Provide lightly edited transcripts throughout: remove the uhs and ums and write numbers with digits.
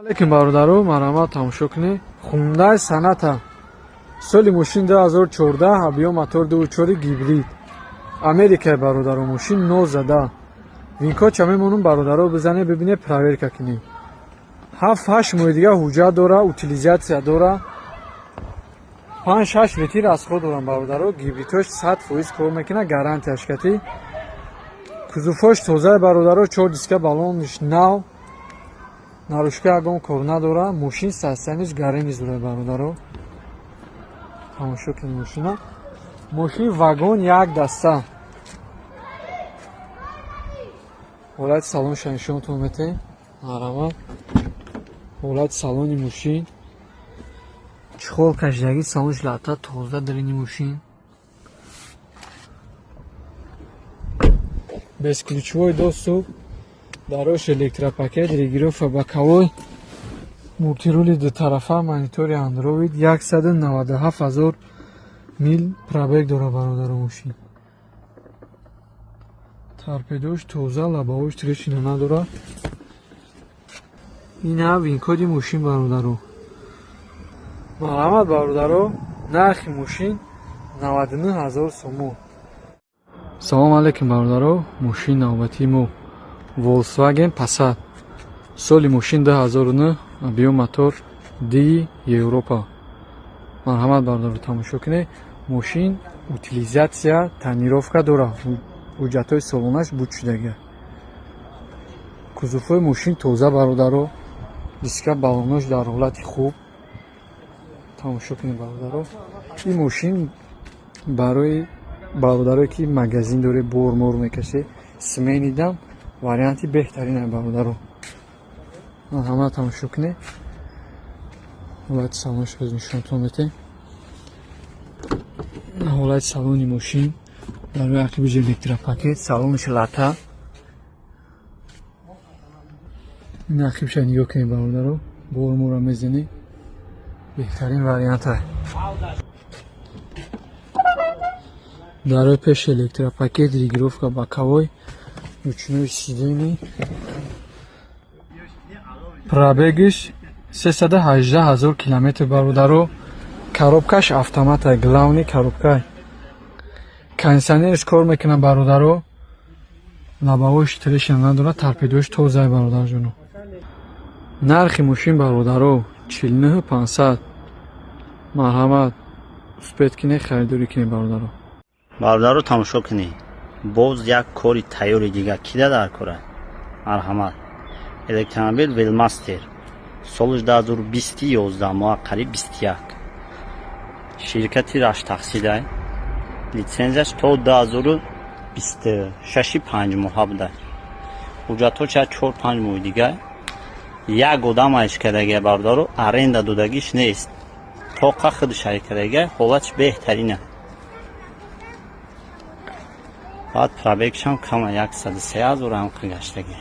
Лекин бародаро марҳамат тамошо кунед. Хундаи саната соли мошин 2014 ҳабиё мотор 2.4 гибрид. Америкаи бародаро мошин нозада. Винкоча мемонум бародаро бизане бибине проверка кунем. 7-8 моҳи дига ҳуҷҷат дора, утилизатсия дора. 5-6 литр расход дорам бародаро. Гибридош 100% кор мекунад, гарантияш кати. Кузуфош тоза бародаро, 4 диска балониш нав. Нарушка агон кор надора. Мошин састаниш гарем изурай бародаро. Тамошо кунед мошина. Мошин вагон як даста. ҳолати салонша нишонтон метаҳем. Марҳамат. ҳолати салони мошин. Чехол кашидаги салониш лата тоза дарини мошин. Бесключевой доступ. Дарош электропакет, регулировка боковой. Мультирули двутарафа, монитори Android. 197 000 мил пробег дора бародаро мошин. Торпедош тоза, лабаҳош трешина надора. Ина винкоди мошин бародаро. Марҳамат бародаро, нархи мошин 99 000 сомон. Салом алейкум бародаро, мошин навбатии мо Volkswagen Passat. Соли мошин 2009, ҳабиё мотор D Европа. Марҳамат бародаро, тамошо кунед. Мошин утилизатсия, тонировка дора. ҳуҷҷатҳои солонаш буд шудага. Кузуфҳои мошин тоза бародаро. Диска балонош дар ҳолати хуб. Тамошо кунед бародаро. ин мошин барои бародарое ки магазин доре, бор-мор мекаше, смени дам варианти беҳтарин бародаро. Марҳамат, тамошо кунед. ҳолати салонаш аз нишонтон метаҳем. ҳолати салони мошин барои ақиб электропакет, салониш лата. ин ақибша нигоҳ кунед бародаро. бор-мора мезанед. беҳтарин варианта. дарои пеш электропакет, регулировка боковой, ручной сиденье. Пробегиш 318 000 километр бародаро. Коробкаш автомата, главни коробка. Кондиционериш кор мекунад бародаро. лабаҳош трешина надора, торпедош тоза бародарҷоно. нархи мошин бародаро 49 500. марҳамат, успед кинед, харидорӣ кинед бародаро. бародаро тамошо кунед. боз як кори тайёри дига кида дар кора. марҳамат. электромобил Велмастер. солиш 2011 моҳа қариб 21. ширкати Раштақсидай. литсензияш то 2026 5 моҳа буда. ҳуҷҷатҳо ча 4-5 моҳи дига. як одам айшкадаги бародаро аренда додагиш нест. тоқа худиш айкадаги ҳолатиш беҳтарина. баъд пробегшам кама 103 000 амқи гаштаги.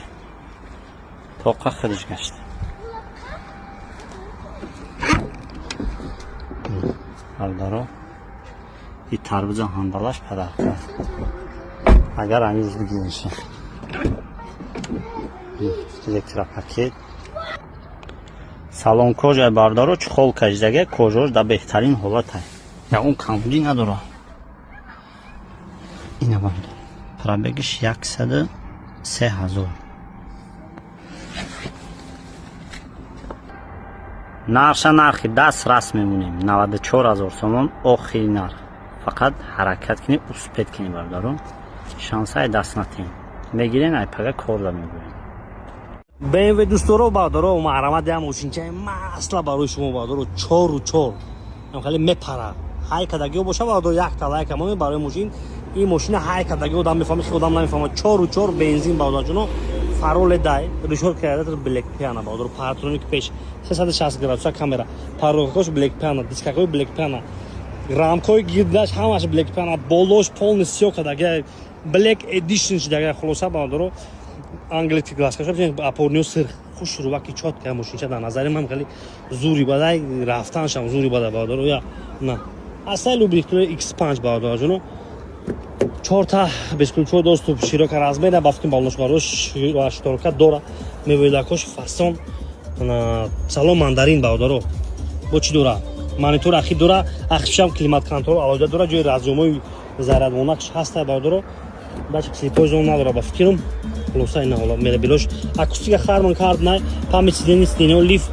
тоқа худиш гашта. бародаро и тарбуза ҳандалаш падар кард. агар амиз бигириши. электропакет. салон кожа бародаро чухол кашидаги кожаош да беҳтарин ҳолат ай. ягон камбудӣ надора. ина бародаро. пробегиш 103 000. нарша нархи дастрас мемонем 94 000 сомон охири нарх. фақат ҳаракат кунед, успед кунед бародаро. шансаи даст натем. мегирен айпага кор да мегӯем. BMW дӯсторо бародаро, марҳамат, як мошинчаи масла барои шумо бародаро, 4x4 хеле мепара. ҳай кадагиҳо боша бародаро, як талайка мо барои мошин. ин мошина ҳай кадагиҳо одам мефаҳмад, ки одам намефаҳмад. 4x4 бензин бародарҷоно. фароле дай решетка яда блек пиана бародаро, паратроник пеш 360 градуса камера, парокош блек пиана, дискакой блек пиана, рамкой гирдаш ҳамаш блек пиана, болош полностью кадаги блек эдишн шудаги хулоса бародаро. английский глазка шаб апорнио сир хушруваки чотка мошинча дар назари ман хеле зури бадай рафтаншам зури бадай бародаро. я на асай лубрикатор X5 бародарҷоно. 4 безключовой доступ, широкая размерная, бавкин балношгарош, шторка дора, мебоидакош фасон, салон мандарин баъдоро бо чӣ дора монитор ахиб дора ахибшам климат контрол алода дора ҷои разумои зарадвонакш ҳаста баъдоро бача слипои зон надора ба фикрам хулоса ина ҳола мебилош акустика хармон кард най памяти сиденио лифт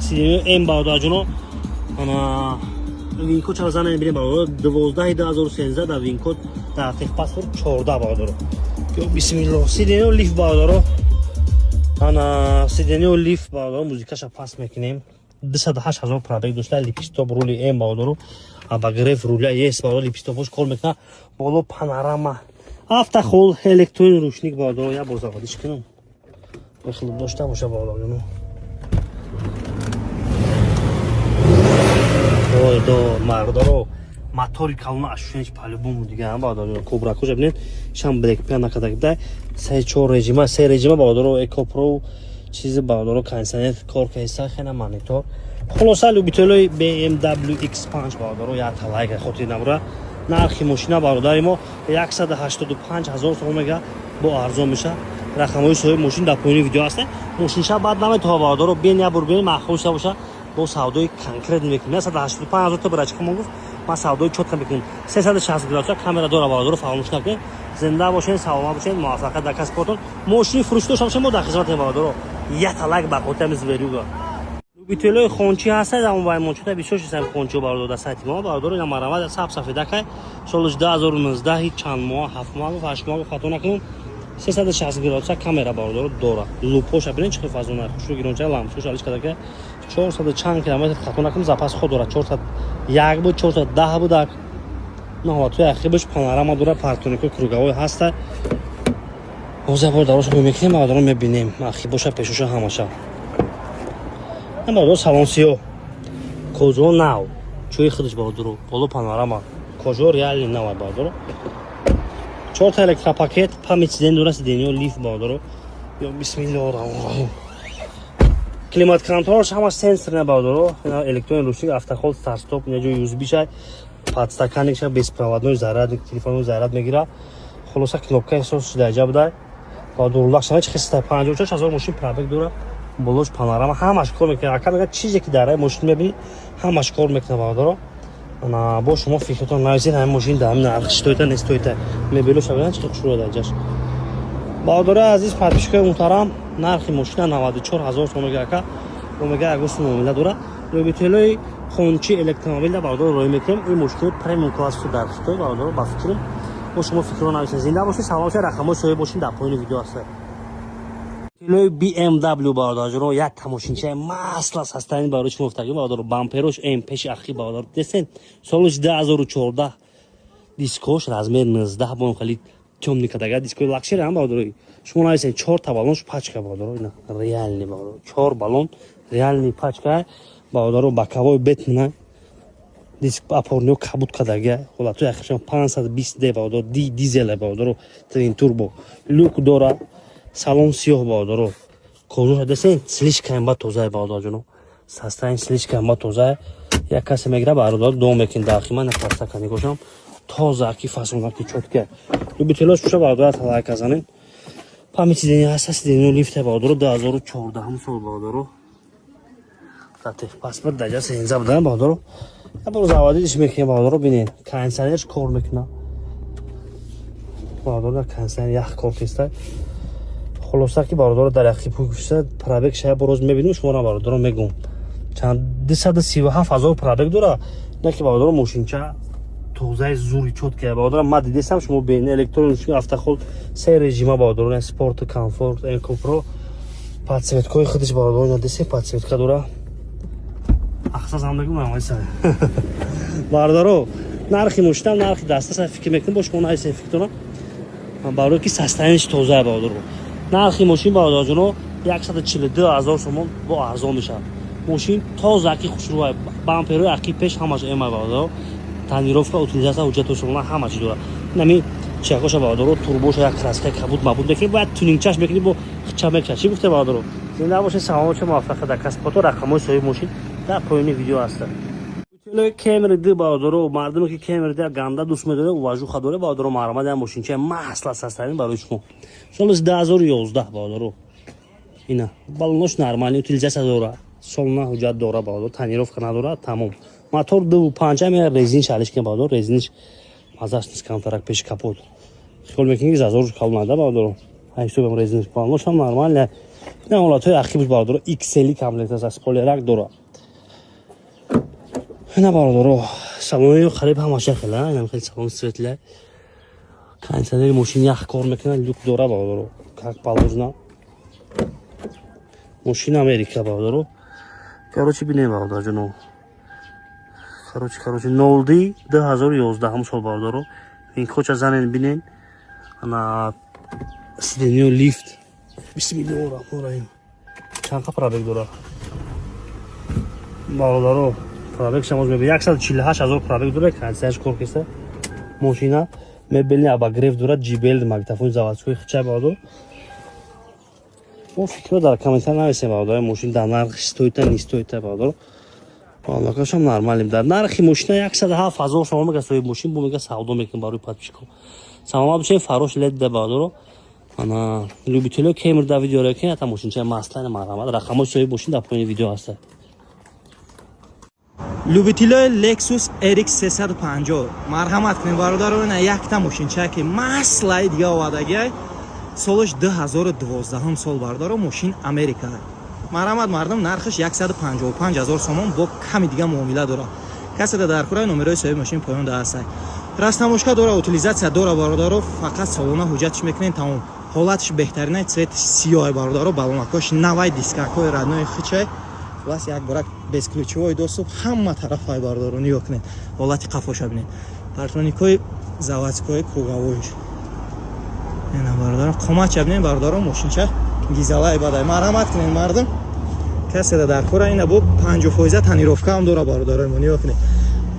сиденио м баъдоаҷуно ана винкод чава зана бинем баъдоро 12/2013 дар винкод дар техпаспорт 14 баъдоро ё бисмиллоҳ сиденио лифт баъдоро ана сиденио лифт баъдоро музикаша пас мекунем 28000 пробег дошта липистоп рули м баъдоро абагреф руля ес баъдоро липистопош кор мекунад боло панорама автохол электрон рушник баъдоро я бор заводиш кунам бихилиб дошта боша баъдоро ой до мардоро мотори калона ашушенич по-любому дига ам баъдоро кобракожа бинед шам брек пиана кадагда 3-4 режима 3 режима баъдоро экопро чизи баъдоро кондиционер кор кеса хена монитор хулоса любителои BMW X5 баъдоро я талайка хотир набура нархи мошина бародари мо 185000 сом мега бо арзон меша рақамҳои соҳиби мошин дар поини видео аст мошинша бад наметова баъдоро бен я бурбен махуша боша бо савдои конкрет мекунем 185000 та брачка мо гуфт ма савдои чотка мекунем 360 градуса камера дора баъдоро фаромӯш накунед зинда бошед саломат бошед муваффақият дар касботон мошини фурӯши дошта бошед мо дар хизматем баъдоро я талак ба хотами зверюга любителои хончи ҳастад дар онлайн мончута бисёр чизам хончи баъдоро дар сайти мо баъдоро ина марамад саб сафедакай солиш 2019 чанд моҳ 7 моҳ 8 моҳ хато накунем 360 градуса камера баъдоро дора лупоша бинед чӣ фазона хушро гиронча лампош алиш кадака 400 чанд километр хато накунем запас ход дора 401 буд 410 буд на ҳолатҳои ахибаш панорама дора партоникои круговой ҳаста ҳозир бор дарош мекунем баъдоро мебинем ахибоша пешоша ҳамаша баъдоро салон сиёҳ кожо нав чӯи худаш баъдоро боло панорама кожо реални нав баъдоро 4 электропакет памяти сиден дора сиденио лифт баъдоро ё бисмиллоҳи раҳмонирраҳим климат контролш ҳама сенсорне баъдоро электрон рушник автохол старстоп ина ҷои юзбиша подстаканникша беспроводной зарядник телефони заряд мегира хулоса кнопка эҳсос шуда аҷаб дай баъдоро лахшана чӣ хиста 54000 мошин пробег дора болош панорама ҳамаш кор мекунад ака мегӯяд чизе ки дар мошин мебинӣ ҳамаш кор мекунад баъдоро ана бо шумо фикртон нависед ҳамин мошин дар ҳамин нарх стоита нестоита мебелоша бинад чӣ хушро даҷаш баъдоро азиз подписчикои муҳтарам нархи мошина 94000 сом мега ака омега агоси муомила дора любителои хончи электромобил баъдоро рой мекунем ин мошини премиум классу дар хитой баъдоро ба фикрам бо шумо фикро нависед зинда бошед салом бошед рақамҳои соҳиб бошин дар поини видео аст лои BMW баъдоро як тамошинчаи масла састани барои шумо гуфтагим баъдоро бамперош м пеши ахи баъдоро десен солиш 2014 дискош размер 19 бо хали тёмни кадага дискои лакшери ҳам баъдоро шумо нависен 4 та баллонш пачка баъдоро ина реальни баъдоро 4 баллон реальни пачка баъдоро бакавой бетмина диск апорнио кабут кадага ҳолатои ахиршам 520d баъдоро дизел баъдоро твин турбо люк дора салон сиёҳ баъдоро кожоша десен слишкам ба тоза баъдоро састаин слишкам ба тоза як касе мегира баъдоро дом мекин дахима напаста нигошам тоза ки фасонга ки чотка любителош пуша баъдоро талайк азанин памяти дени ҳаста сиденио лифт баъдоро 2014 сол баъдоро та техпаспорт даҷа сенза будан баъдоро я бор заводиш мекунем баъдоро бинен кондиционерш кор мекунад баъдоро кондиционер ях кор кеста хулоса ки баъдоро дар яхи пӯкиса пробег шая бороз мебинем шумора баъдоро мегум чанд 237000 пробег дора ина ки баъдоро мошинча тозаи зури чотка баъдоро ма дидесам шумо бен электрон автохол 3 режима баъдоро спорт комфорт экопро подсветкои худаш баъдоро ина десе подсветка дора ахса зандагум амайса баъдоро нархи мошина нархи дастаса фикр мекунем бо шумо нависен фиктона баъдоро ки састаиниш тоза баъдоро нархи мошин баъдоро 142000 сом бо арзон мешавад мошин тоза ки хушрӯа бамперои ақи пеш ҳамаш эма баъдоро танировка утилизация ҳуҷҷатошона ҳама чиз дора нами чакоша баъдоро турбоша як краска кабут мабуд мекунӣ бояд тюнингчаш мекунӣ бо хича мекча чӣ гуфте баъдоро зинда бошед салом бошед муваффақият дар касбото рақамҳои соҳиби мошин дар поини видео ҳастанд любителои Camry д баъдоро мардуме ки Camry д ганда дӯст медоред уважуха доред баъдоро маърамад як мошинчаи масла састарин барои шумо солиш 2011 баъдоро ина балонош нормальный утилизация дора, солна ҳуҷҷат дора баъдо танировка надора, тамом. Мотор 2.5 резин шалишка баъдо резиниш мазаш нист камтарак пеши капот. Хиёл мекунед зазор кал нада баъдо. Айсо резиниш балонош ҳам нормально. ина ҳолатҳои ахибш баъдо XL комплектация спойлерак дора. ина баъдо салони қариб ҳамаша хела, ина хел салон светле. Кондиционери машин ях кор мекунад, люк дора баъдо. Как положено. Машина Америка баъдо. Короче бинем баъдо ҷуно. Короче 0D 2011 сол баъдо. Ин коча занен бинен. Ана сиденё лифт. Бисмиллаҳир-роҳмонир-роҳим. Чанқа пробег дора. Баъдо пробег шамоз мебинед 148000 пробег дора, кондиционерш кор кеста. Машина мебелни обогрев дора, JBL магнитофон заводской хича баъдо. Мо фикро дар комментарий нависем баъдо машин дар нарх стоит не стоит баъдо. Балакашам нормалим дар нархи машина 107000 сомон мега соҳиб машин бо мега савдо мекунем барои подписчиков. Самома бишем фарош лед да баъдо. Ана любителё камер да видео лекен ата машинча маслана марҳамат рақамош соҳиб машин дар поини видео аст. Любителои Lexus RX 350 марҳамат кунед бародарон, якта машинчае ки маслаи дига овардаги солаш 2012 сол бародарон, машин Америка. Марҳамат мардум, нархаш 155000 сомон бо ками дига муомила дора. Касе да дар кураи номерои соҳиби машин поён даст. Растамошка дора, утилизация дора бародарон, фақат солона ҳуҷҷатиш мекунен тамом. Ҳолатиш беҳтарина, цветиш сиёҳ бародарон, балонакош навай дискакои раднои хичай. Вас як барак безключевой доступ ҳама тарафҳои бардору нигоҳ кунед. Ҳолати қафоша бинед. Партроникои заводской круговойш. Ина бардор қомача бинед бардору машинча гизалай бадай. Марҳамат кунед мардум. Касе да дар кора ина бо 50% тонировка ҳам дора бардору нигоҳ кунед.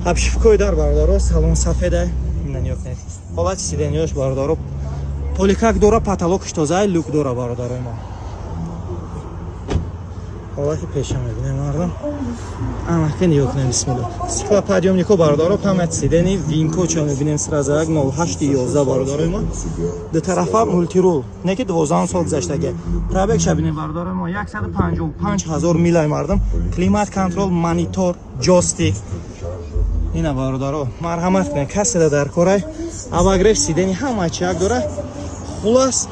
Обшивкои дар бардору салон сафеда ина нигоҳ кунед. Ҳолати сиденёш бардору поликак дора, потолокш тоза, люк дора бардору ма. ҳолати пеша мебинем мардум. Амака нигоҳ кунем бисмилла. Стеклоподъёмнико бардору памяти сидени винкоча мебинем сразу 0811 бардору ма. Ду тарафа мультирул. Неки 12 сол гузаштаги. Пробег шабинем бардору ма 155000 милай мардум. Климат контрол, монитор, джойстик. ина бардору марҳамат кунед. касе да дар корай обогрев сидени ҳама чиак дора. хулас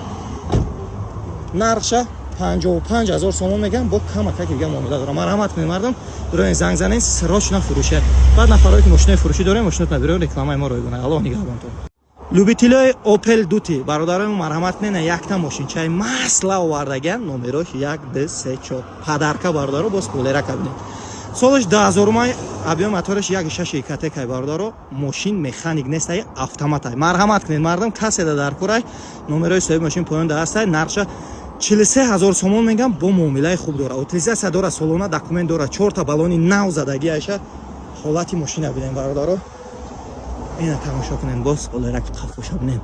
нархша 55000 сомон мегам бо камака ки гам омада дорам. Марҳамат кунед мардум, дурои занг занен срочно фурӯше. Баъд нафарои ки машинаи фурӯшӣ дорем, машинот набирем, рекламаи мо ройгона. Аллоҳ нигаҳбонтон. Любителои Opel Duty бародарои марҳамат кунед, якта машинчаи масла овардаган, номерош 1234. Падарка бародару бо спойлера кабинет. Солаш 2000 май, объем мотораш 1.6 катекай бародару, машин механик нестай, автоматай. Марҳамат кунед мардум, касе да дар курай, номерои соҳиби машин поён дастай, нарша 43000 сомон мегам бо муомилаи хуб дора. Утилизация дора, салона документ дора, 4 та балони нав задагӣ аша. Ҳолати машина бинем бародаро. Ина тамошо кунем, бо спойлерак қафоша бинем.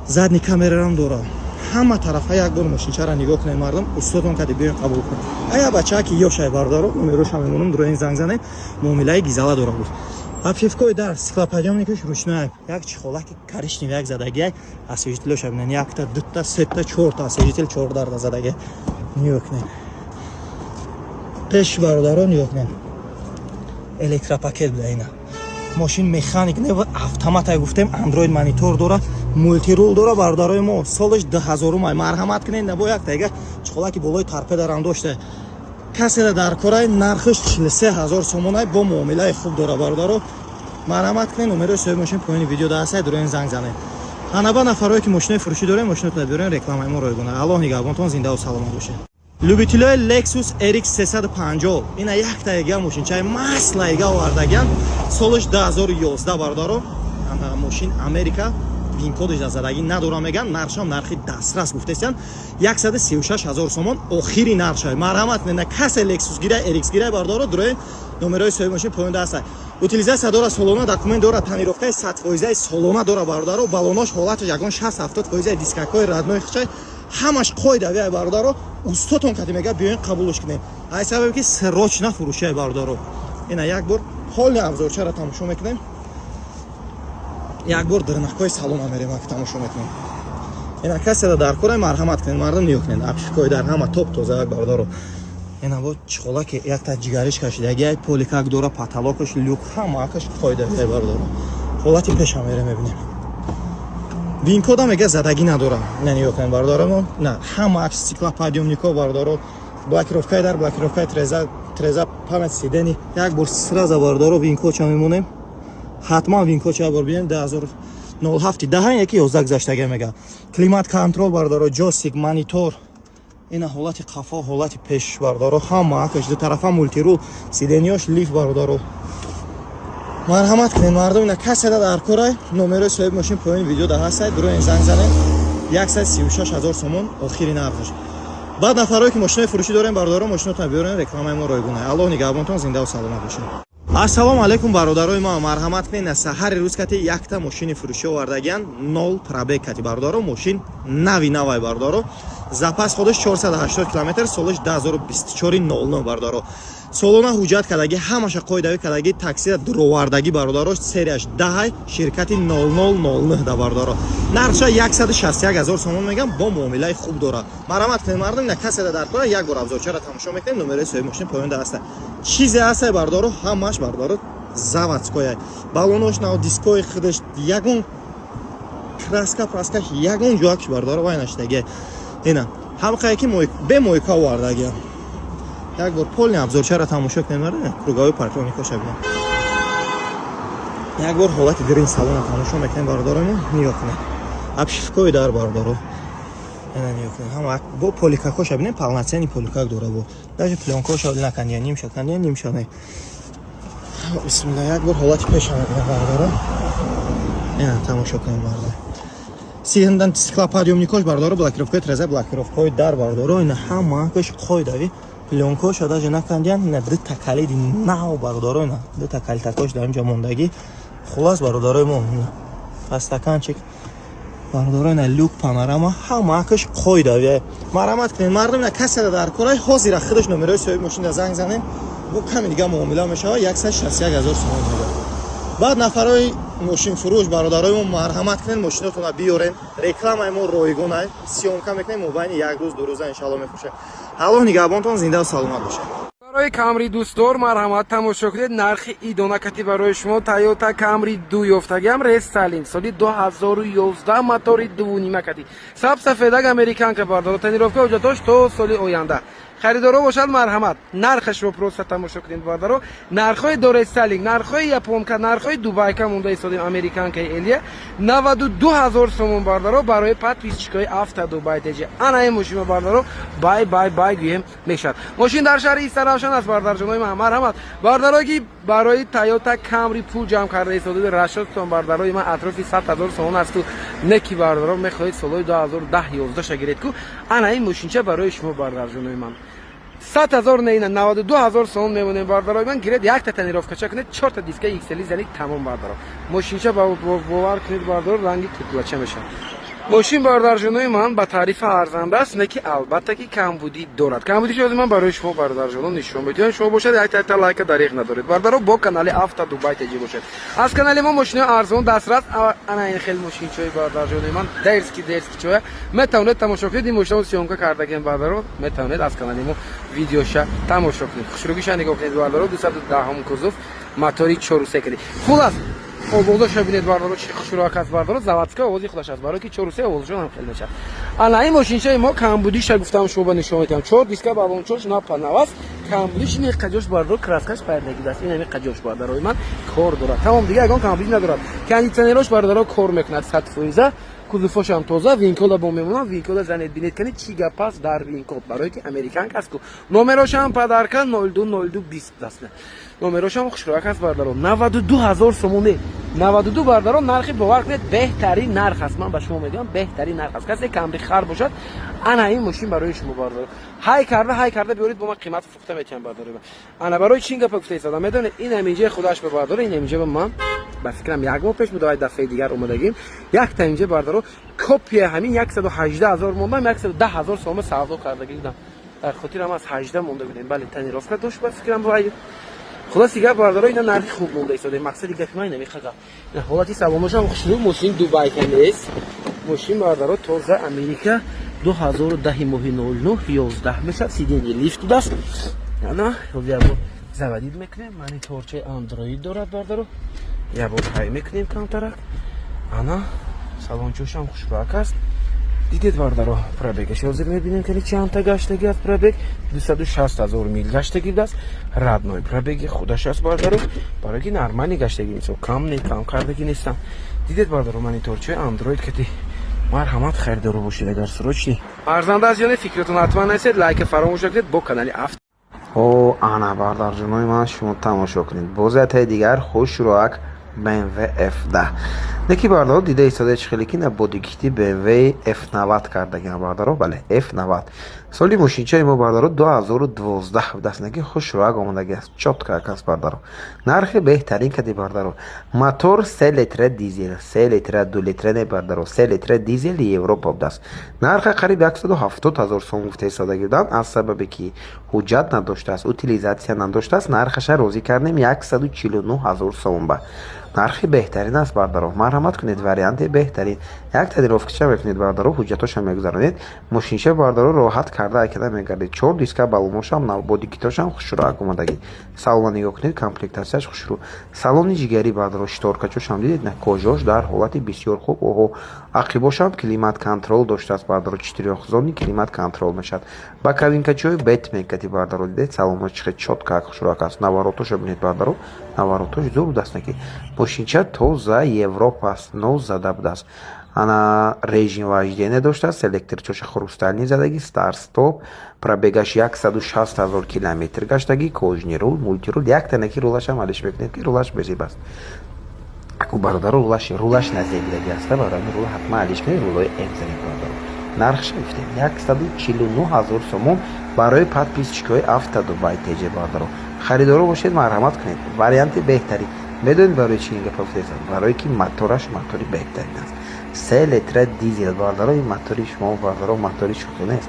Задни камерарам дора. ҳама тарафа як бор машинчара нигоҳ кунем мардум, устодон кади биён қабул кунем. Ая бачаа ки ёшай бародаро, номерош ҳам мемонам, дуроин занг занем, муомилаи гизала дора буд. Обшивкои дар стеклоподъёмникаш ручной, як чихолаки коричневый як задагӣ, освежителёш бинен, якта, дутта, сетта, 4 та освежитель 4 дарда задагӣ. Нигоҳ кунем. Пеш бародаро нигоҳ кунем. Электропакет буда ина. Машин механик не автоматай гуфтем, Android монитор дора, мультирул дора бародарои мо. Солаш 2000 май. Марҳамат кунед, набо як тага чихолаки болои торпедарам доште. Касе дар корай нархаш 43000 сомонай бо муомилаи хуб дора бародаро. Марҳамат кунед, номерои соҳиби машин поини видео дастай, дуроин занг занед. Ҳанаба нафарои ки машинаи фурӯшӣ дорем, машинотон бирен, рекламаи мо ройгона. Аллоҳ нигаҳбонтон, зинда ва саломат бошед. Любителои Lexus RX 350, ина якта яга машинчаи маслайга овардаган, солаш 2011 бародаро. Ана машин Америка, вин кодаш задагӣ надора меган, наршам нархи дастрас гуфтесян 136000 сомон охири наршай. Марҳамат кунед, касе Lexus гирай, RX гирай бародаро, дурои номерои соҳиби машин поён дастай. Утилизация дора, салона документ дора, тонировкаи 100% салона дора бародаро, балонош ҳолаташ ягон 60-70% дискакои раднои хичай ҳамаш қоидави бародаро, устотон кати мега биёин қабулш кунем. Ай сабаби ки срочна фурӯши бародаро. Ина як бор ҳоли авзорчара тамошо мекунем. Як бор дырнакои салона мерем, ак тамошо мекунем. اینا کسی در کار مرحمت کنید مردم نیو کنید ابشکای در همه توپ توزه یک بردارو اینا با چخولا که یک تا جگرش کشیده اگه پولیکاک دوره پاتالوکش لوک همه اکش قایده بردارو حالتی پیش هم میره میبینیم وین کد هم میگه زدگی نداره نه نیو کنید بردارو نه همه اکش سیکلوپدیومنیکو بردارو بلاکیروفکای در بلاکیروفکای 13 پامت سیدنی یک بار سراز بردارو وین کد چا میمونیم حتما وین کد چا بر ببینیم 2007 دهن یکی 11 گذشته میگه کلیمات کنترل بردارو جوستیک مانیتور اینا حالت قفا حالت پیش بردارو همه اکش دو طرفه مولتی رول سیدنیاش لیف بردارو مرحمت کنین مردم اینا کسی در کارای نمره صاحب ماشین پایین ویدیو ده هست درو این زنگ زنه 136,000 سومون آخری نرخش بعد نفرایی که ماشین فروشی دارن بردارو ماشینتون بیارن رکلام ما رایگونه الله نگهبانتون زنده و سلامت باشین السلام علیکم برادرای ما مرحمت کنین سحر روز کتی یک تا ماشین فروشی آوردگان 0 پرابگ کتی بردارو ماشین نوی بردارو запас خودش 480 کیلومتر سالش 2024 00 بردارو سالونا حجت کردگی همش قایدوی کردگی تاکسی دروواردگی بردارو سریش 10 شرکتی 0009 دا بردارو نرخش 161,000 سوم میگم با معامله خوب داره مرحمت کنین مردم نه کسی در کار یک بار ابزار چرا تماشا میکنین نمره صاحب ماشین پایین هست چیزی هست بردارو همش بردارو заводское балонош на диской خودش یگون краска праскаш یگون جاکش بردارو وینش دیگه اینا هم خیلی به مویکا واردگی یک بار پول ابزار چرا تماشا کنین مردم کروگاوی پارکونیکو شبیه یک بار حالت گرین سالن تماشا میکنین بردارو نیو کنه ابشفکوی در بردارو اینا نیو کنه هم با پولیکاکو شبیه پالناتسیانی پولیکاک دوره بود даже пленко شاید نکنی نیم شد بسم الله یک بار حالت پیش آمد بردارو اینا تماشا کنین مردم سیندن سیکلوپدیومنیکوش بردارو بلاکیروفکای 13 بلاکیروفکای در بردارو اینا همه کش قایدوی پلونکو شده جنا کندیان نه دو تکلیدی ناو بردارو نه دو تکلید تکاش در اینجا موندگی خلاص بردارو ما پس تکان چک بردارو نه لوک پانوراما همه کش قایدوی مرحمت کنین مردم نه کسی در کارای حاضر خودش نمره صاحب ماشین زنگ زنه با کمی دیگه معامله میشه 161,000 سوم میده بعد نفرای ماشین فروش برادرای ما مرحمت کنین ماشینتون رو بیارین رکلام ما رایگونه سیومکا میکنیم موبایل یک روز دو روز ان شاء الله میفروشه الله نگهبانتون زنده و سلامت باشه برای کامری دوستدار مرحمت تماشا کنید نرخ ایدانه کتی برای شما تایوتا کامری 2 یافتگی هم رستالینگ سالی 2011 موتوری 2.5 کتی سب سفیدک امریکن که بردار تنیروفکا اوجاتاش تو سالی آینده خریدارو باشد مرحمت نرخش رو پروسه تماشا کنید بردارو نرخای دو رستالینگ نرخای یاپونکا نرخای دوبای کا مونده ایستادیم امریکن که ایلیه 92,000 سومون بردارو برای پاتویسچکای افتا دوبای تجی انا این ماشین بردارو بای گویم میشد ماشین در شهر ایستادشان است بردار جنوی ما مرحمت برداروگی برای تایوتا کامری پول جمع کرده ایستاده رشاد تون برداروی ما اطرافی 100,000 سومون است تو نکی بردارو میخواهید سال 2010 11 شگیرید کو انا این ماشین چه برای شما بردار جنوی ما 100,000 نه 92,000 سوم میمونه بردارای من گیرد یک تا تنیروفکا چکنه 4 تا دیسک ایکسلی زنی تمام بردارم ماشینچه باور کنید بردار رنگی کتلچه میشه ماشین بردار جنوی من با تعریف ارزنده است نه که البته که کمبودی دارد کمبودی شده من برای شما بردار جنو نشون میدم شما باشد یک تا لایک دریغ ندارید بردارو با کانال افتا دوبای تجی باشد از کانال ما ماشین ارزان دسترس انا این خیلی ماشین چوی بردار جنوی من درسکی چوی میتونید تماشا کنید این ماشین سیونکا کردگیم بردارو میتونید از کانال ما ویدیوشا تماشا کنید خوشروگیش نگاه کنید بردارو 210 کوزوف موتوری 4 سیکلی خلاص اوبولش ببینید بردارو چه خوشراکت بردارو заводская اوزی خودش است برای که 4 سه اوزش هم خیلی میشه الان این ماشینچه ما کمبودیش گفتم شما نشون میدم 4 دیسک بالونچوش ناپنواس کمبودیش این قجوش بردارو کراسکاش پردگی است این همین قجوش بردارو من کور داره تمام دیگه اگه کمبودی نداره کاندیشنرش بردارو کور میکنه 100 فویزه کوزوفش هم توزه وینکولا با میمونه وینکولا زنید بینید کنید چی گپاس در وینکول برای که امریکن کسکو نمرش هم پدرکن 020220 دسته نمرش هم خوشراک است بردارو 92,000 سومونه 92 بردارو نرخی باور کنید بهترین نرخ است من به شما میگم بهترین نرخ است کسی کمری خر باشد انا این ماشین برای شما بردارو های کرده بیارید با ما قیمت فروخته میتونم بردارو انا برای چین گپ گفته ایستادم میدونه این همینجا خودش به بردارو این همینجا به من با فکرم یک ماه پیش بود دفعه دیگر اومدگیم یک تا اینجا بردارو کپی همین 118,000 موندم 110,000 سوم سودا کرده دیدم خاطر هم از 18 مونده بودیم بله تنیروفکا داشت با فکرم وای خلاص دیگه بردارو اینا نرخ خوب مونده ایستاده مقصد دیگه من نمیخواد نه حالتی سوامش هم خوشو ماشین دوبای کنه است мошин бардаро тоза Америка 2010 моҳи 09 11 мешад. сидени лифт будаст. ана ябор заводид мекунем. мониторчаи Android дорад бардаро. ябор ҳай мекунем камтарак. ана салончошам хушроак аст. дидед бардаро пробегаш ҳозир мебинем ки чанда гаштаги аст. пробег 260 000 мил гаштаги даст. радной пробеги худаш аст бардаро. барои ки нормали гаштаги мисол кам не кам кардаги нестам. дидед бардаро мониторчаи Android ки марҳамат харидоро бошед. агар срочни арзанда аст ё не фикртон ҳатман насед лайк фаромӯш накунед. бо канали о ана бардарҷонои ман шумо тамошо кунед бозиятаи дигар хушроак BMW F10 неки бардаро дида истода хеле ки на бодигити BMW F90 кардагиам бардаро бале F90 соли мошинчаи мо бардаро 2012 будаст неки хушроак омадаги аст чотка акаст бардаро нархи беҳтарин кади бардаро мотор 3 литра дизел 3 литра 2 литра не бардаро 3 литра дизели Европа будаст нархи қариб 170 000 сом гуфта истода гирдан аз сабабе ки ҳуҷҷат надоштааст утилизатсия надоштааст нархаша розӣ кардем 149 000 сом ба нархи беҳтарин аст бардаро марҳамат кунед варианти беҳтарин як тадировкача мекунед бардаро ҳуҷҷатоша мегузаронед мошинча бардаро роҳат карда айкада мегардед 4 диска балумошам навбодикитошам хушроак омадаги салона нигоҳ кунед комплектатсияш хушрӯ салони ҷигари бардаро шторкачошам дидед на кожош дар ҳолати бисёр хуб оҳо ақибошам климат контрол доштааст бардаро 4 зони климат контрол мешавад ба кабинкачои бетмен кати бардаро дидед саломош чихе чотка хушроак аст наворотоша бинед бардаро наворотош зур будаст неки мошинча тоза Европа аст ноз зада будааст ана режим вождение доштааст электрчоша хрустални задаги стар стоп пробегаш 160 000 километр гаштаги кожни рул мультирул якта неки рулашам алиш мекунед ки рулаш безиб аст аку бародаро рулаш назебидаги аста барои рула ҳатма алиш кунед рулои эмзаги бародаро нархша гуфтем 149 000 сомон барои подписчикои автодубай теҷе бародаро харидоро бошед марҳамат кунед варианти беҳтарин медонед барои чӣ ин гапа гуфтаам барое ки мотораш мотори беҳтарин аст 3 литра дизел бардаро ин мотори шумо бардаро мотори шӯхӣ нест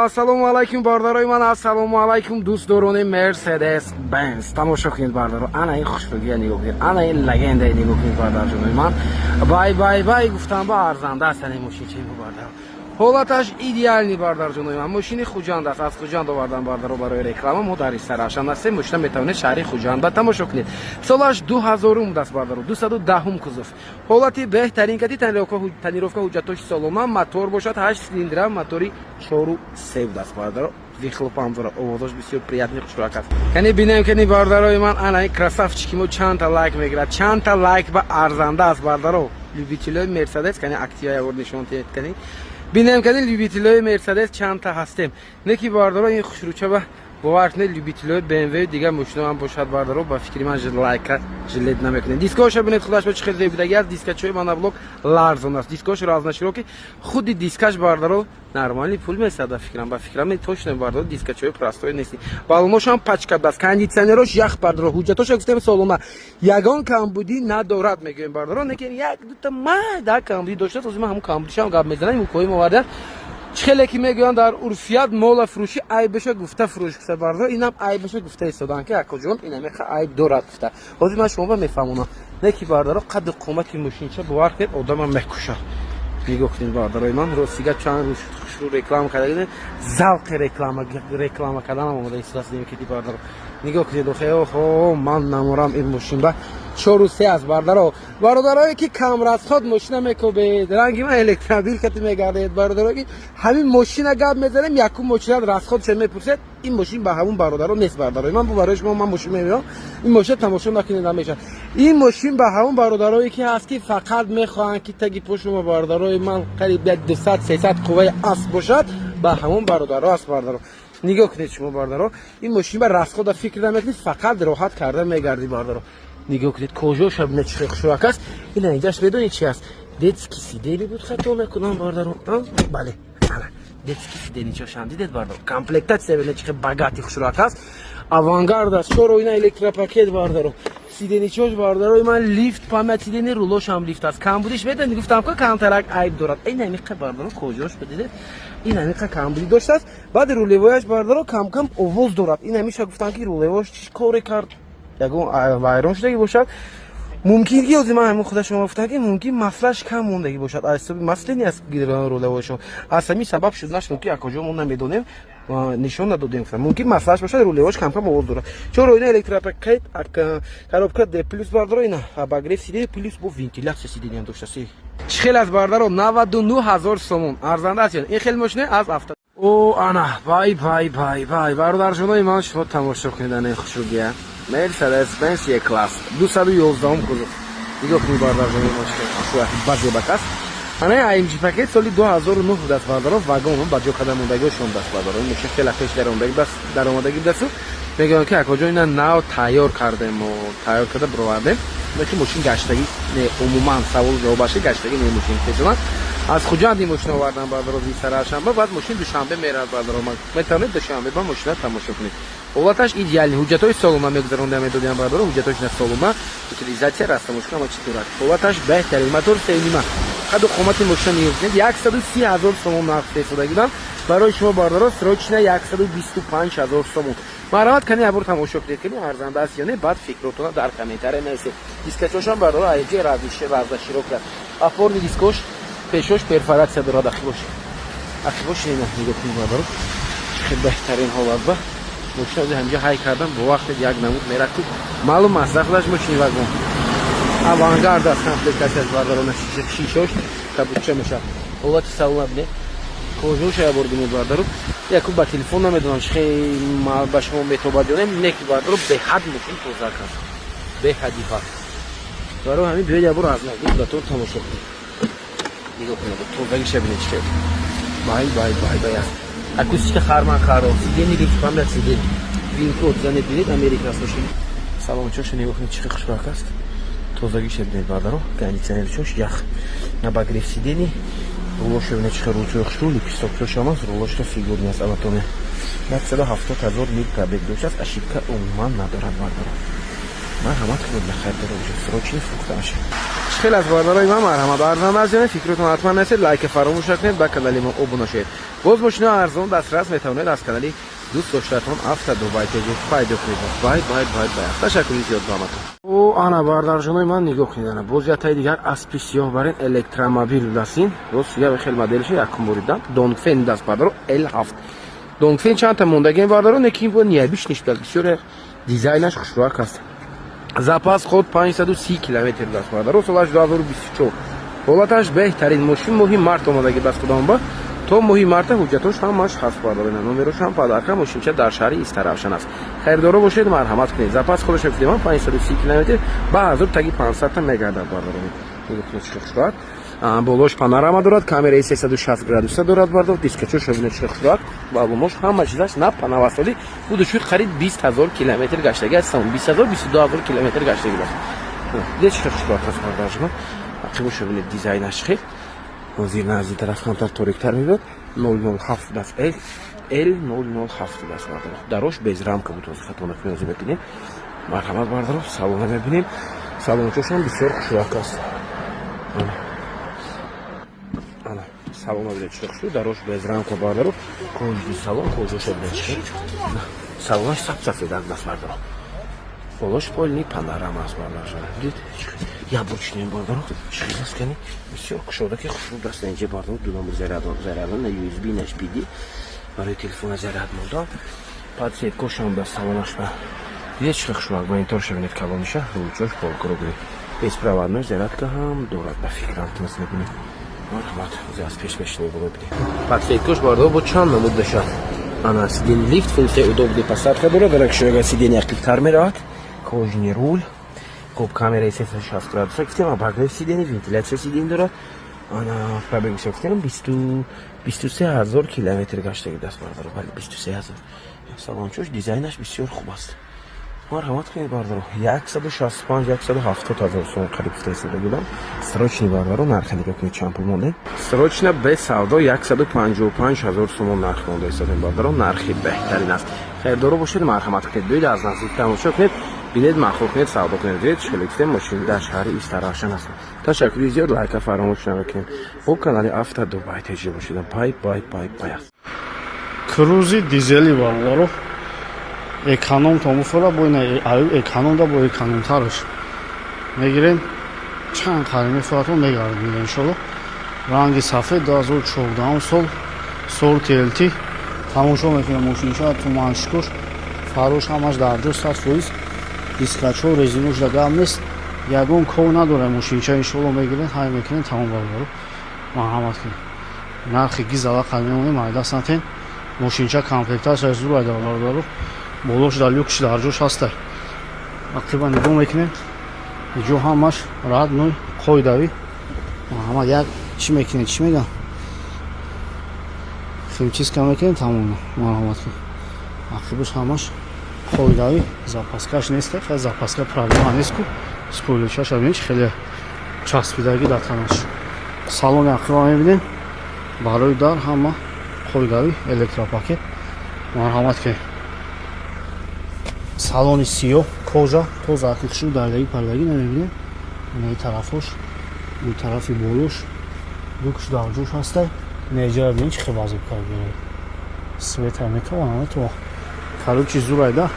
ассалому алайкум бардарои ман ассалому алайкум дӯстдорони Mercedes Benz тамошо кунед бардаро ана ин хушругия нигоҳ кунед ана ин легендаи нигоҳ кунед бардарҷонои ман бай гуфтам ба арзанда аст ин мошинчаи мо бардаро ҳолаташ идеални бардарҷонои ман мошини хуҷанд аст аз хуҷанд овардан бардаро барои реклама мо дар истарашан ҳастем мошина метавонед шаҳри хуҷанд ба тамошо кунед солаш 2000 будаст бардаро 210 кузов ҳолати беҳтарин кади танировка ҳуҷҷатоши солома мотор бошад 8 силиндра мотори 4-3 будаст бардаро вихлопам дорад овозаш бисёр приятни хушроак аст яъне бинем кани бардарои ман ана красавчики мо чанда лайк мегирад чанда лайк ба арзанда аст бардаро любителои Mercedes кани активаи авор нишон тед кани бинем кани любителои Mercedes чанда ҳастем неки бардаро ин хушрӯча ба бовар кунед любителои BMW дигар мошина ҳам бошад бардаро ба фикри ман лайка жилет намекунед дискаша бинед худаш ба чӣ хел зебидаги аст дискачои моноблок ларзон аст дискаш разнашироки худи дискаш бардаро нормали пул месад ба фикрам точно бардаро дискачои простой нести балоношам пачка даст кондитсионерош ях бардаро ҳуҷҷатоша гуфтем солома ягон камбудӣ надорад мегӯем бардаро неки як дута майда камбудӣ доштааст озима ҳамун камбудишам гап мезанам мукоим оварда чихеле ки мегӯянд дар урфият мола фурӯшӣ айбеша гуфта фурӯш гуфта бардаро инам айбеша гуфта истодаанд ки акоҷон инамеха айб дорад гуфта ҳозир ман шумоба мефаҳмонам неки бардаро қадди қомати мошинча бовар кунед одама мекушад нигоҳ кунед бардарои ман ростига чанд рӯз хушрӯ реклама кардагине завқи реклама карданам омода истодаст ки бардаро нигоҳ кунед охо ман наморам ин мошин ба 4-3 аст бардаро бародарое ки камрасход мошина мекобед ранги ман электромобил кати мегардед бародарое ки ҳамин мошина гап мезанем якум мошина расход се мепурсед ин мошин ба ҳамун бародаро нест бардарои ман барои шумо ман мошин мебинам ин мошин тамошо накунед намешад ин мошин ба ҳамун бародарое ки ҳаст ки фақат мехоҳанд ки таги по шумо бародарои ман қариб 200-300 қувваи асп бошад ба ҳамун бародаро аст бардаро нигоҳ кунед шумо бардаро ин мошин ба расхода фикр намекунед фақат роҳат карда мегарди бардаро нигоҳ кунед кожоша бинед чӣ хушроак аст ин инҷаш медонед чӣ аст детски сидени буд хато мекунам бардаро бале ана детски сиденичошам дидед бардаро комплектатсия бинед чӣ багати хушроак аст авангард аст 4 ойна электропакет бардаро сиденичош бардарои ман лифт памяти сидени рулошам лифт аст камбудиш медонед гуфтам ки камтарак айб дорад ин амиқа бардаро кожош бидидед ин амиқа камбудӣ доштааст баъди рулевояш бардаро камкам овоз дорад ин амиша гуфтам ки рулевош чӣ коре кард ягон вайрон шудаги бошад ممکن که من همون خودش شما گفتم که ممکن مسئلهش کم موندگی باشد اصلا مسئله نیست گیران رول باشم اصلا سبب شد نشد که کجا مون نمیدونیم نشون ندادیم ممکن مسئلهش باشه رولش کم کم آورد داره چون روی الکتروپاکت коробка D плюс باردار اینا обогрев сиденья плюс با вентиляция сиденья هم داشته سی خیلی از باردارو 99000 سومون ارزنده است این خیلی ماشینه از هفته او انا بای بای بای بای باردار جونای من شما تماشا کنید خوشوگیه مرسدس بنز یک کلاس 211 ام کجا دیگه خوب باردار جونای ماشین اصلا بازی بکاس انا AMG پاکت سالی 2009 دست باردارو واگن با جو قدم موندگی شون دست باردارو میشه خیلی پیش درآمدگی بس درآمدگی دست میگن که کجا اینا ناو تایار کردیم و تایار کرده برآورده میگه ماشین گشتگی عموما سوال جو باشه گشتگی نه ماشین کجا از کجا دی ماشین آوردن باردارو بی سر شنبه بعد ماشین دوشنبه میراد باردارو میتونید دوشنبه با ماشین تماشا کنید اولش ایدئالی حجتای سالونا میگذرونده میدادن باردارو حجتاش نه سالونا утилизация растамошка ва читурат ҳолаташ беҳтарин мотор сеюнима қаду қомати мошина меёбнед 130000 сомон нақд фистодаgidan барои шумо бардоро срочно 125000 сомон марҳамат канӣ абур тамошо кунед ки арзанда аст ё не баъд фикротона дар комментария нависед дискачошам бардоро AMG раздаширок аст опорни дискош пешош перфоратсия дорад ахи бош ина нигоҳ кунед бардоро хеле беҳтарин ҳолат ба ماشین همینجا های کردم با وقت یک نمود میره تو معلوم است داخلش ماشین واگن اوانگارد است کامپلکت از باردارون شیشه‌اش کابوچه میشه اولش سالون بده کوجوش آوردیم باردارو یکو با تلفن نمیدونم خیلی ما با شما میتوبادیم نکی باردارو به حد ممکن توزیع کنم به حدی ها دارو همین بیاید ابرو از نگید دکتر تماشا کنید نگاه کنید توزیعش ببینید چه بای بای بای بای акустика харман харо сидени рифамда сидени винкод занед бинед америка слушай салом чош нигоҳ кунед чӣ хушбак аст тозагӣ шебинед бардаро кондитсионер чош ях на багриф сидени рулош бинед чӣ рулчо хушту липисток чош амас рулошта фигурни аст албатоне 170000 мил пробег дошт ошибка умуман надорад бардаро марҳамат кунед бахайр дорожа срочно фрукташ خیلی از باردارای من مرحمت ارزان از جان فکرتون حتما نسید لایک فراموش نکنید با کانال ما ابونه شید باز ماشین ارزان دسترس میتونید از کانال دوست داشتهتون افتا دوبای پیج پیدا کنید بای بای بای بای تشکر زیاد بامتون او انا باردار جونای من نگاه کنید باز یه تای دیگر اسپی سیاه برین الکترومبیل دستین باز یه خیلی مدلش یکم بریدم دونگفن دست باردارو L7 دونگفن چند تا موندگی باردارو نکی بود نیابیش نیست بسیار دیزاینش خوشرو است запас ход 530 километр даст бардаро солаш 2024 ҳолаташ беҳтарин мошин моҳи март омадаги даст кудам ба то моҳи марта ҳуҷҷатош ҳамаш ҳаст бардаро номерош ҳам падарка мошинча дар шаҳри истаравшан аст хайрдоро бошед марҳамат кунед запас ходаш гуфтем 530 километр ба ҳазур таги 500 та мегардад бардаро нигоҳ болош панорама дорад камераи 360 градуса дорад бардор дискачош бинед чӣ хушрак балумош ҳама чизаш на панавасоли буду шуд қариб 20000 километр гаштаги астам 20000 22000 километр гаштаги даст дед чӣ хушрак аст бардоршма ақибош бинед дизайнаш хел ҳозир назди тараф камтар ториктар мебод 007 даст L 007 даст бардор дарош без рамка буд ҳозир хатона кунёзи бибинем марҳамат бардор салона мебинем салончошам бисёр хушрак аст салон бинед чӣ хушту дарош без рамка бардаро кожи салон кожоша бинед чӣ салонаш сафсафеда даст бардаро болош полни панорама аст бардаро дид яблочный бардаро чӣ аст кани бисёр кушода ки хушту даст инҷа бардаро дуном зарядон на USB на HDD барои телефона заряд мондан подсветкошам даст салонаш ба дид чӣ хушту мониторша бинед калониша рулчош полкругли беспроводной зарядка ҳам дорад ба фикрам тунас мебинед марҳамат аз пеш мешинем бубинем подсветкош бардо бо чанд намуд дошад ана сидени лифт функсияи удобни посадка дорад дар кишояга сидени ақиқтар меравад кожини рул коб камераи 360 градуса гуфтем обогрев сидени вентиляция сидени дорад ана пробег гуфтем 23000 километр гаштаги даст бардаро бали 23000 салончош дизайнаш бисёр хуб аст марҳамат кунед бардаро 165-170,000 сом қариб фистодаги срочни бардаро нархи нигоҳ кунед чанд пул монда срочна без савдо 155,000 сомон нарх монда истодем бардаро нархи беҳтарин аст хайрдоро бошед марҳамат кунед биёед аз наздик тамошо кунед бинед махлуқ кунед савдо кунед дед шеликсем мошин дар шаҳри истаравшан аст ташаккури зиёд лайка фаромӯш накунед бо канали авто дубай теҷи бошед бай бай бай бай аст крузи дизели бардаро эконом то муфора бойна эконом да бо экономтараш мегирем чанд халими фуатон мегардим иншаллоҳ. ранги сафед 2014 сол сорти LT тамошо мекунем. мошинча туманшикуш фарош ҳамаш дар ҷо 100%. дискачо резинош дагам нест. ягон кор надорад мошинча иншаллоҳ мегирем ҳай мекунем тамом бародаро марҳамат кунед. нархи гизала қалмемонем майда сантен мошинча комплектация зур айда бародаро болош дар люкш дар ҷош ҳаста. вақти ба нигоҳ мекунем иҷо ҳамаш радной қоидави марҳамат. як чӣ мекунед чӣ мегам химчистка мекунем тамом марҳамат кунед. ақибаш ҳамаш қоидави запаскаш нест. запаска проблема нестку спойлерчаша бинед хеле часпидагӣ дар танаш. салони ақиба мебинем барои дар ҳама қоидави электропакет марҳамат кунед. салони сиёҳ кожа тоза ақиқшу дардагӣ пардагӣ намебинем. ин тарафош ин тарафи болош люкш дар ҷош ҳастай. неҷа бинед чӣ хел вазиф кард света метавонам то каручи зурайда.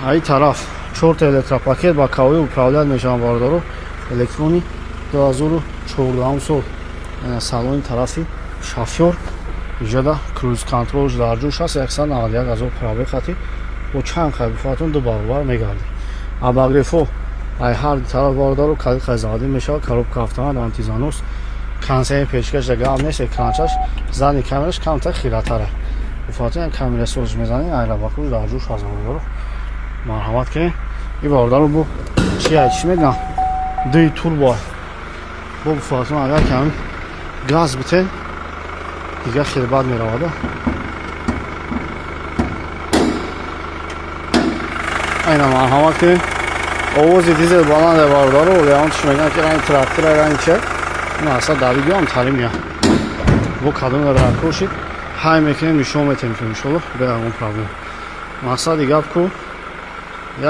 ай тараф 4 электропакет ба кавои управлят мешаванд бародаро электрони 2014 сол. салони тарафи шофёр иҷода круз контролш дар ҷош ҳаст. 191 000 пробег хати бо чанд кайфатон ду баробар мегардад. абагрефо ай ҳар тараф бародаро калиқай заводӣ мешавад. коробка автомат антизанос кансеи печкаш дагам нест. экранчаш зани камераш камтар хиратара фотон камера соз мезанем айрабакуш дар ҷош ҳаст бародаро марҳамат кунед. ин бародаро бо чӣ мегам дуи турбо бо фотон агар ками газ битен дигар хеле бад меравад. айна марҳамат кунед. овози дизел баланде бародаро леонтиш мегӯянд ки ранги трактора ранги че ин асла дар видео ҳам таълим меяд. бо кадоме ракошид ҳай мекунем нишон метем ки иншаллоҳ бе ягон проблем. мақсади гап ку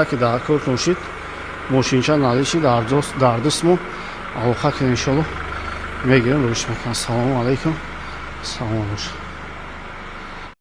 яке дар кор куншид мошинча налиши дар дастмон алоқа кунем иншаллоҳ мегирем рӯш мекунам. салому алайкум. салом бош.